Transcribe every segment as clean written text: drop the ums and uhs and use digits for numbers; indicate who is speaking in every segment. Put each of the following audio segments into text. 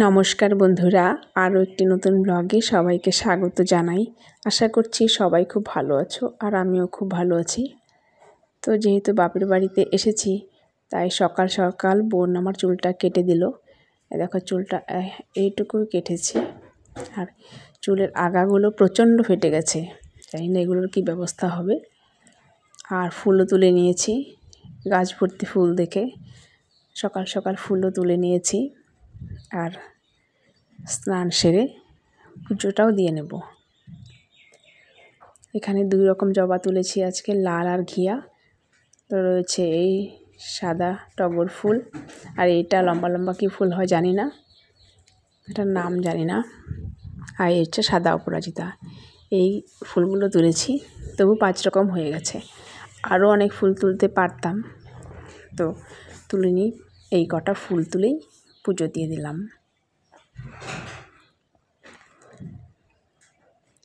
Speaker 1: নমস্কার বন্ধুরা, আরও একটি নতুন ব্লগে সবাইকে স্বাগত জানাই। আশা করছি সবাই খুব ভালো আছো আর আমিও খুব ভালো আছি। তো যেহেতু বাপের বাড়িতে এসেছি তাই সকাল সকাল বোন আমার চুলটা কেটে দিল। দেখো চুলটা এইটুকুই কেটেছি আর চুলের আগাগুলো প্রচণ্ড ফেটে গেছে, জানি না এগুলোর কী ব্যবস্থা হবে। আর ফুলও তুলে নিয়েছি, গাছ ভর্তি ফুল দেখে সকাল সকাল ফুলও তুলে নিয়েছি। আর স্নান সেরে পুজোটাও দিয়ে নেব। এখানে দুই রকম জবা তুলেছি আজকে, লাল আর ঘিয়া। তো রয়েছে এই সাদা টগর ফুল, আর এইটা লম্বা লম্বা কী ফুল হয় জানি না, এটার নাম জানি না। আর এই হচ্ছে সাদা অপরাজিতা। এই ফুলগুলো তুলেছি, তবু 5 রকম হয়ে গেছে। আরও অনেক ফুল তুলতে পারতাম, তো তুলিনি। এই কটা ফুল তুলেই পুজো দিয়ে দিলাম।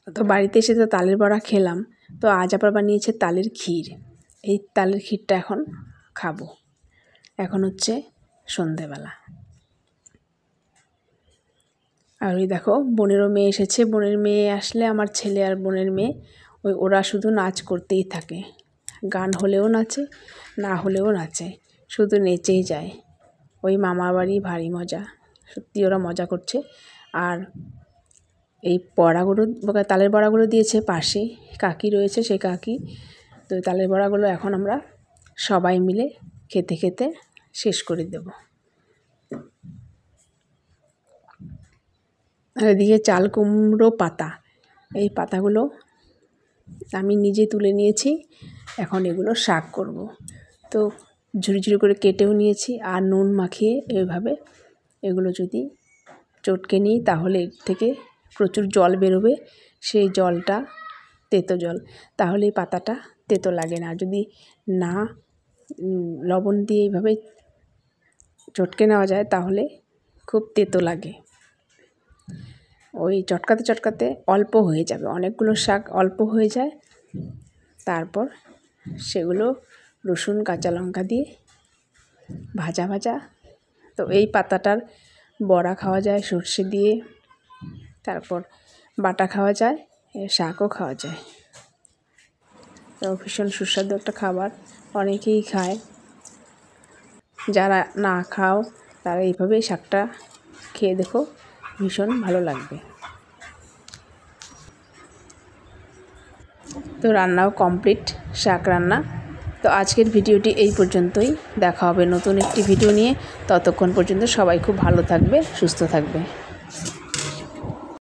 Speaker 1: তো বাড়িতে এসে তো তালের বড়া খেলাম, তো আজ আবার বানিয়েছে তালের ক্ষীর। এই তালের ক্ষীরটা এখন খাবো। এখন হচ্ছে সন্ধেবেলা। আর ওই দেখো বোনেরও মেয়ে এসেছে। বোনের মেয়ে আসলে আমার ছেলে আর বোনের মেয়ে ওরা শুধু নাচ করতেই থাকে। গান হলেও নাচে, না হলেও নাচে, শুধু নেচেই যায়। ওই মামা বাড়ি ভারী মজা, সত্যি ওরা মজা করছে। আর এই বড়াগুলো, তালের বড়াগুলো দিয়েছে পাশে কাকি রয়েছে, সেই কাকি। তো তালের বড়াগুলো এখন আমরা সবাই মিলে খেতে খেতে শেষ করে দেব। আর এদিকে চাল কুমড়ো পাতা, এই পাতাগুলো আমি নিজে তুলে নিয়েছি। এখন এগুলো শাক করব। তো ঝুড়ি ঝুড়ি করে কেটেও নিয়েছি, আর নুন মাখিয়ে এইভাবে এগুলো যদি চটকে নিই তাহলে এর থেকে প্রচুর জল বেরোবে। সেই জলটা তেতো জল, তাহলে এই পাতাটা তেতো লাগে না। যদি না লবণ দিয়ে এইভাবে চটকে নেওয়া যায় তাহলে খুব তেতো লাগে। ওই চটকাতে চটকাতে অল্প হয়ে যাবে, অনেকগুলো শাক অল্প হয়ে যায়। তারপর সেগুলো রসুন কাঁচা লঙ্কা দিয়ে ভাজা ভাজা। তো এই পাতাটার বড়া খাওয়া যায় সর্ষে দিয়ে, তারপর বাটা খাওয়া যায়, শাকও খাওয়া যায়। তো ভীষণ সুস্বাদু একটা খাবার, অনেকেই খায়। যারা না খাও তারা এইভাবেই শাকটা খেয়ে দেখো, ভীষণ ভালো লাগবে। তো রান্নাও কমপ্লিট, শাক রান্না। তো আজকের ভিডিওটি এই পর্যন্তই। দেখা হবে নতুন একটি ভিডিও নিয়ে। ততক্ষণ পর্যন্ত সবাই খুব ভালো থাকবে, সুস্থ থাকবে।